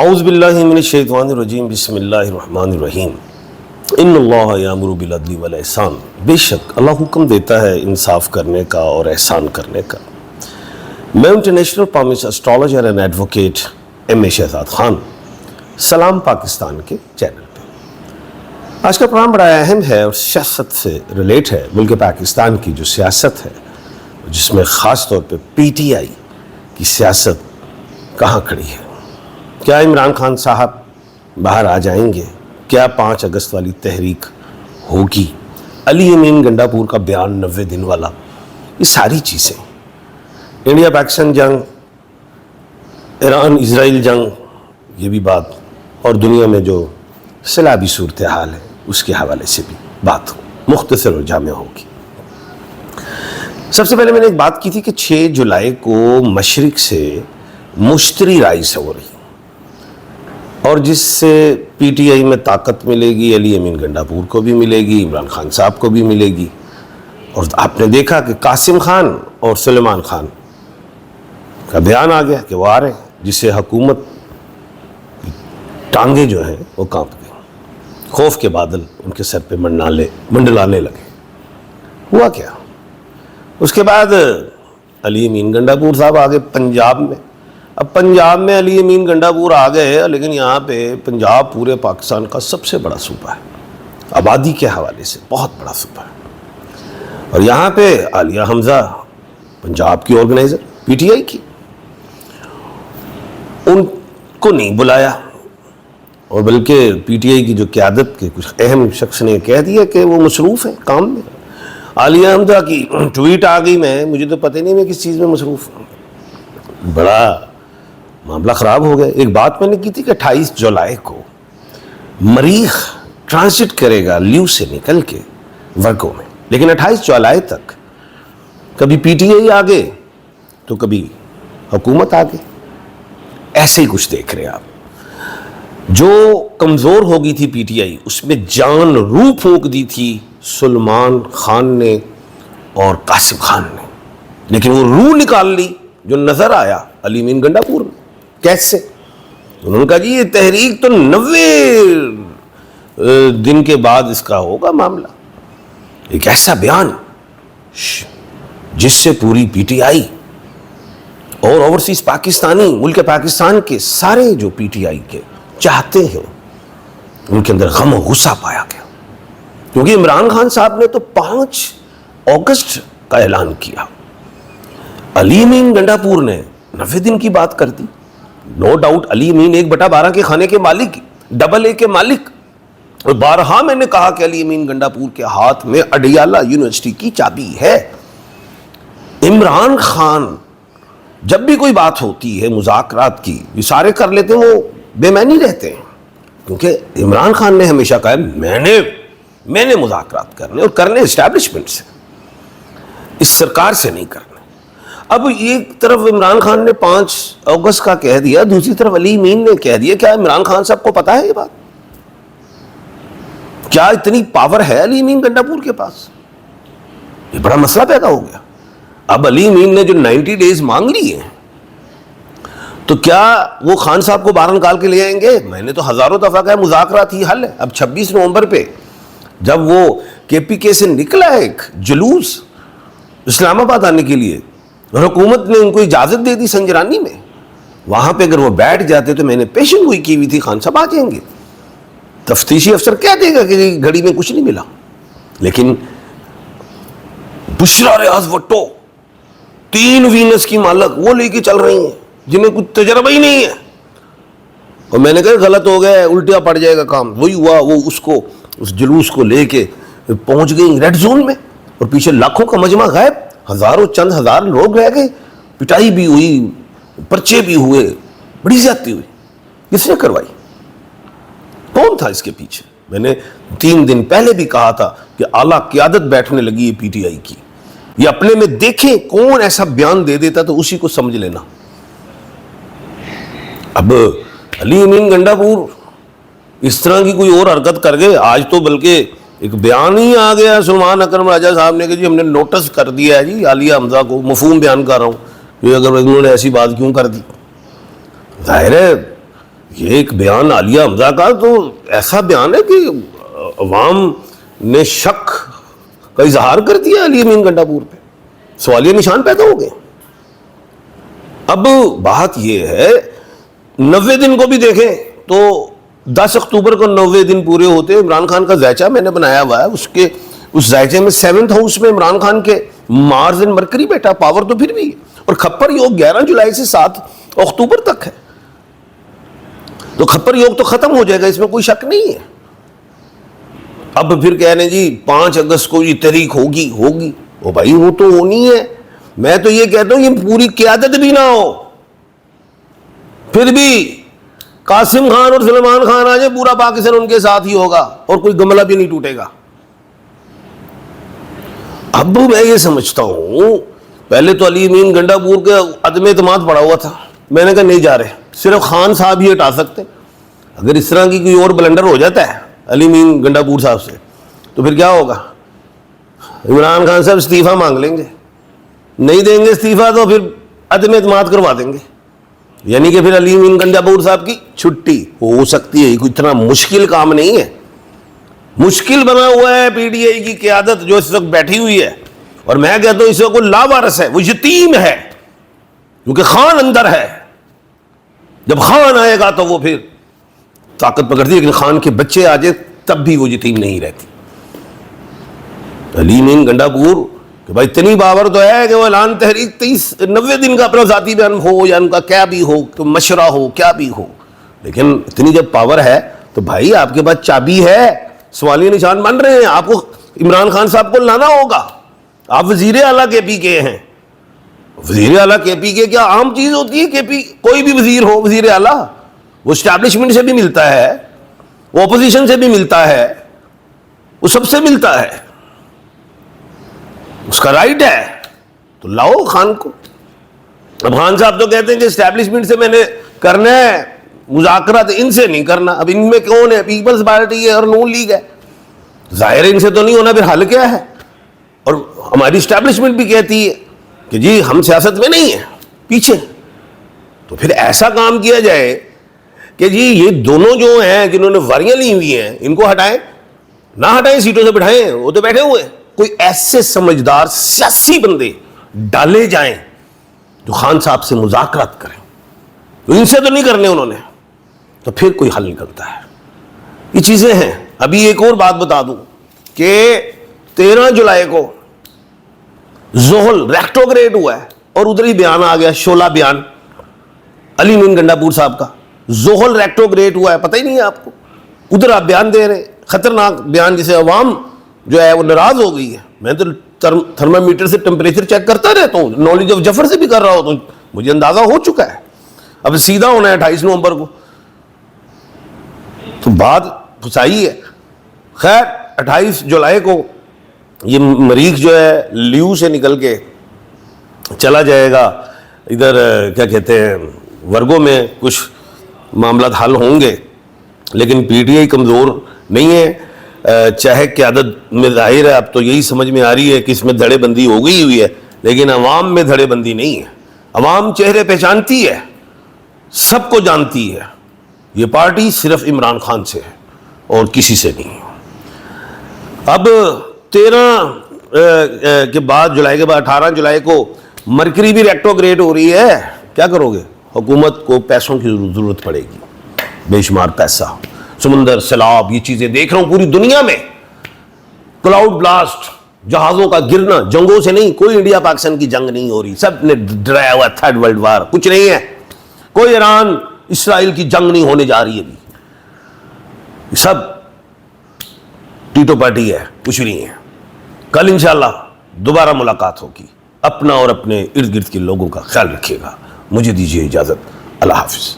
اعوذ باللہ من الشیطان الرجیم بسم اللہ الرحمن الرحیم ان اللہ یامر بالعدل والاحسان. بے شک اللہ حکم دیتا ہے انصاف کرنے کا اور احسان کرنے کا. میں international promise astrologer and advocate M A Shahzad Khan. سلام پاکستان کے چینل پہ. آج کا پروگرام بڑا اہم ہے اور سیاست سے ریلیٹ ہے. ملک پاکستان کی جو سیاست ہے جس میں خاص طور پہ پی ٹی آئی کی سیاست کہاں کھڑی ہے. کیا عمران خان صاحب باہر آ جائیں گے؟ کیا 5 اگست والی تحریک ہوگی؟ علی امین گنڈا پور کا بیان 90 دن والا، یہ ساری چیزیں، انڈیا پاکستان جنگ، ایران اسرائیل جنگ، یہ بھی بات، اور دنیا میں جو سیلابی صورتحال ہے اس کے حوالے سے بھی بات مختصر اور جامع ہوگی. سب سے پہلے میں نے ایک بات کی تھی کہ 6 جولائی کو مشرق سے مشتری رائز ہو رہی اور جس سے پی ٹی آئی میں طاقت ملے گی، علی امین گنڈا پور کو بھی ملے گی، عمران خان صاحب کو بھی ملے گی. اور آپ نے دیکھا کہ قاسم خان اور سلیمان خان کا بیان آ گیا کہ وہ آ رہے ہیں، جس سے حکومت ٹانگیں جو ہیں وہ کانپ گئی. خوف کے بادل ان کے سر پہ منڈلانے لگے. ہوا کیا؟ اس کے بعد علی امین گنڈا پور صاحب آگے پنجاب میں. اب پنجاب میں علی امین گنڈا پور آ گئے، لیکن یہاں پہ پنجاب پورے پاکستان کا سب سے بڑا صوبہ ہے، آبادی کے حوالے سے بہت بڑا صوبہ ہے. اور یہاں پہ عالیہ حمزہ پنجاب کی آرگنائزر پی ٹی آئی کی، ان کو نہیں بلایا، اور بلکہ پی ٹی آئی کی جو قیادت کے کچھ اہم شخص نے کہہ دیا کہ وہ مصروف ہیں کام میں. عالیہ حمزہ کی ٹویٹ آ گئی، مجھے تو پتہ نہیں میں کس چیز میں مصروف ہوں. بڑا معاملہ خراب ہو گیا. ایک بات میں نے کی تھی کہ 28 جولائی کو مریخ ٹرانزٹ کرے گا لیو سے نکل کے ورگو میں، لیکن 28 جولائی تک کبھی پی ٹی آئی آگے تو کبھی حکومت آگے. ایسے ہی کچھ دیکھ رہے آپ. جو کمزور ہو گئی تھی پی ٹی آئی، اس میں جان روح پھونک دی تھی سلیمان خان نے اور قاسم خان نے، لیکن وہ روح نکال لی جو نظر آیا علی امین گنڈا پور میں. کیسے؟ انہوں نے کہا جی یہ تحریک تو 90 دن کے بعد اس کا ہوگا معاملہ. ایک ایسا بیان جس سے پوری پی ٹی آئی اور اوورسیز پاکستانی، ملک پاکستان کے سارے جو پی ٹی آئی کے چاہتے ہیں، ان کے اندر غم و غصہ پایا گیا. کیونکہ عمران خان صاحب نے تو 5 اگست کا اعلان کیا، علی امین گنڈا پور نے 90 دن کی بات کر دی. نو ڈاؤٹ علی امین 1/12 کے کھانے کے مالک، ڈبل اے کے مالک. اور بارہا میں نے کہا کہ علی امین گنڈا پور کے ہاتھ میں اڈیالہ یونیورسٹی کی چابی ہے. عمران خان جب بھی کوئی بات ہوتی ہے مذاکرات کی، یہ سارے کر لیتے ہیں، وہ بے معنی رہتے ہیں. کیونکہ عمران خان نے ہمیشہ کہا میں نے مذاکرات کرنے، اور کرنے اسٹیبلشمنٹ سے، اس سرکار سے نہیں کرنے. اب ایک طرف عمران خان نے 5 اگست کا کہہ دیا، دوسری طرف علی امین نے کہہ دیا. کیا عمران خان صاحب کو پتا ہے یہ بات؟ کیا اتنی پاور ہے علی امین گنڈا پور کے پاس؟ یہ بڑا مسئلہ پیدا ہو گیا. اب علی امین نے جو 90 ڈیز مانگ لی ہیں، تو کیا وہ خان صاحب کو باہر نکال کے لے آئیں گے؟ میں نے تو ہزاروں دفعہ کہا مذاکرات ہی حل ہے. اب 26 نومبر پہ جب وہ کے پی کے سے نکلا ایک جلوس اسلام آباد آنے کے لیے، اور حکومت نے ان کو اجازت دے دی سنجرانی میں، وہاں پہ اگر وہ بیٹھ جاتے تو میں نے پیشن گوئی کی ہوئی تھی خان صاحب آ جائیں گے. تفتیشی افسر کہہ دے گا کہ گھڑی میں کچھ نہیں ملا. لیکن بشرا ریاض وٹو 3 وینس کی مالک وہ لے کے چل رہی ہیں جنہیں کچھ تجربہ ہی نہیں ہے. اور میں نے کہا غلط ہو گیا، الٹا پڑ جائے گا کام. وہی ہوا، وہ اس جلوس کو لے کے پہنچ گئی ریڈ زون میں، اور پیچھے لاکھوں کا مجمع غائب، چند ہزار لوگ رہ گئے. پٹائی بھی ہوئی، پرچے بھی ہوئے، بڑی زیادتی ہوئی. کس نے کروائی؟ کون تھا اس کے پیچھے؟ میں نے 3 دن پہلے بھی کہا تھا کہ اعلیٰ قیادت بیٹھنے لگی ہے پی ٹی آئی کی. یہ اپنے میں دیکھیں کون ایسا بیان دے دیتا تو اسی کو سمجھ لینا. اب علی امین گنڈا پور اس طرح کی کوئی اور حرکت کر گئے. آج تو بلکہ ایک بیان ہی آ گیا سلمان اکرم راجہ صاحب نے کہ جی ہم نے نوٹس کر دیا ہے جی عالیہ حمزہ کو. مفہوم بیان کر رہا ہوں کہ اگر انہوں نے ایسی بات کیوں کر دی. ظاہر ہے یہ ایک بیان عالیہ حمزہ کا تو ایسا بیان ہے کہ عوام نے شک کا اظہار کر دیا علی امین گنڈا پور پہ، سوالیہ نشان پیدا ہو گئے۔ اب بات یہ ہے 90 دن کو بھی دیکھیں تو 10 اکتوبر کو 90 دن پورے ہوتے، عمران خان کا زائچہ میں نے بنایا ہوا ہے، اس زائچے میں 7th ہاؤس میں عمران خان کے مارز اینڈ مرکری بیٹھا، پاور تو پھر بھی ہے، اور کھپر یوگ 11 جولائی سے 7 اکتوبر تک ہے، تو کھپر یوگ تو ختم ہو جائے گا، اس میں کوئی شک نہیں ہے۔ اب پھر کہہ رہے ہیں جی 5 اگست کو یہ تحریک ہوگی، او بھائی وہ تو ہونی ہے، میں تو یہ کہتا ہوں یہ پوری قیادت بھی نہ ہو، پھر بھی قاسم خان اور سلمان خان آ جائے، پورا پاکستان ان کے ساتھ ہی ہوگا اور کوئی گملہ بھی نہیں ٹوٹے گا۔ اب میں یہ سمجھتا ہوں، پہلے تو علی امین گنڈا پور کے عدم اعتماد پڑا ہوا تھا، میں نے کہا نہیں جا رہے، صرف خان صاحب ہی ہٹا سکتے، اگر اس طرح کی کوئی اور بلنڈر ہو جاتا ہے علی امین گنڈا پور صاحب سے تو پھر کیا ہوگا؟ عمران خان صاحب استعفیٰ مانگ لیں گے، نہیں دیں گے استعفیٰ تو پھر عدم اعتماد کروا دیں گے، یعنی کہ پھر علی امین گنڈا پور صاحب کی چھٹی ہو سکتی ہے۔ کوئی اتنا مشکل کام نہیں ہے، مشکل بنا ہوا ہے پی ٹی آئی کی قیادت جو اس وقت بیٹھی ہوئی ہے، اور میں کہتا ہوں اس وقت کوئی لاوارث ہے، وہ یتیم ہے، کیونکہ خان اندر ہے، جب خان آئے گا تو وہ پھر طاقت پکڑتی ہے، لیکن خان کے بچے آ جائے تب بھی وہ یتیم نہیں رہتی۔ علی امین گنڈا پور کہ بھائی اتنی باور تو ہے کہ وہ اعلان تحریک 90 دن کا اپنا ذاتی بیان ہو یا ان کا کیا بھی ہو، مشورہ ہو، کیا بھی ہو، لیکن اتنی جب پاور ہے تو بھائی آپ کے پاس چابی ہے، سوالیہ نشان بن رہے ہیں، آپ کو عمران خان صاحب کو لانا ہوگا، آپ وزیر اعلیٰ کے پی کے ہیں، وزیر اعلیٰ کے پی کے کیا عام چیز ہوتی ہے؟ کے پی کوئی بھی وزیر ہو، وزیر اعلیٰ وہ اسٹیبلشمنٹ سے بھی ملتا ہے، وہ اپوزیشن سے بھی ملتا ہے، وہ سب سے ملتا ہے، اس کا رائٹ ہے، تو لاؤ خان کو۔ اب خان صاحب تو کہتے ہیں کہ اسٹیبلشمنٹ سے میں نے کرنا ہے مذاکرات، ان سے نہیں کرنا۔ اب ان میں کون ہے؟ پیپلز پارٹی ہے اور نون لیگ ہے، ظاہر ان سے تو نہیں ہونا، پھر حل کیا ہے؟ اور ہماری اسٹیبلشمنٹ بھی کہتی ہے کہ جی ہم سیاست میں نہیں ہیں، پیچھے، تو پھر ایسا کام کیا جائے کہ جی یہ دونوں جو ہیں جنہوں نے واریاں لی ہوئی ہیں ان کو ہٹائیں، نہ ہٹائیں، سیٹوں سے بٹھائیں، وہ تو بیٹھے ہوئے ہیں، کوئی ایسے سمجھدار سیاسی بندے ڈالے جائیں جو خان صاحب سے مذاکرات کریں، تو ان سے تو نہیں کرنے انہوں نے، تو پھر کوئی حل نکلتا ہے۔ یہ چیزیں ہیں۔ ابھی ایک اور بات بتا دوں کہ 13 جولائی کو زحل ریکٹوگریڈ ہوا ہے، اور ادھر ہی بیان آ گیا، شعلہ بیان علی امین گنڈا پور صاحب کا، زحل ریکٹوگریڈ ہوا ہے، پتہ ہی نہیں ہے آپ کو، ادھر آپ بیان دے رہے ہیں، خطرناک بیان، جسے عوام جو ہے وہ ناراض ہو گئی ہے۔ میں تو تھرمامیٹر سے ٹمپریچر چیک کرتا رہتا ہوں، نالج آف جفر سے بھی کر رہا ہوں، تو مجھے اندازہ ہو چکا ہے، اب سیدھا ہونا ہے 28 نومبر کو، تو بات پھنسائی ہے۔ خیر 28 جولائی کو یہ مریخ جو ہے لیو سے نکل کے چلا جائے گا ادھر، کیا کہتے ہیں، ورگوں میں کچھ معاملات حل ہوں گے، لیکن پی ٹی آئی کمزور نہیں ہے، چاہے قیادت میں ظاہر ہے اب تو یہی سمجھ میں آ رہی ہے کہ اس میں دھڑے بندی ہو گئی ہوئی ہے، لیکن عوام میں دھڑے بندی نہیں ہے، عوام چہرے پہچانتی ہے، سب کو جانتی ہے، یہ پارٹی صرف عمران خان سے ہے اور کسی سے نہیں۔ اب 13 کے بعد، جولائی کے بعد 18 جولائی کو مرکری بھی ریکٹوگریڈ ہو رہی ہے، کیا کرو گے؟ حکومت کو پیسوں کی ضرورت پڑے گی، بے شمار پیسہ، سمندر، سیلاب، یہ چیزیں دیکھ رہا ہوں پوری دنیا میں، کلاؤڈ بلاسٹ، جہازوں کا گرنا، جنگوں سے نہیں، کوئی انڈیا پاکستان کی جنگ نہیں ہو رہی، سب نے ڈرایا ہوا تھرڈ ورلڈ وار، کچھ نہیں ہے، کوئی ایران اسرائیل کی جنگ نہیں ہونے جا رہی ابھی، سب ٹیٹو پارٹی ہے، کچھ نہیں ہے۔ کل انشاءاللہ دوبارہ ملاقات ہوگی، اپنا اور اپنے ارد گرد کے لوگوں کا خیال رکھیے گا، مجھے دیجیے اجازت، اللہ حافظ۔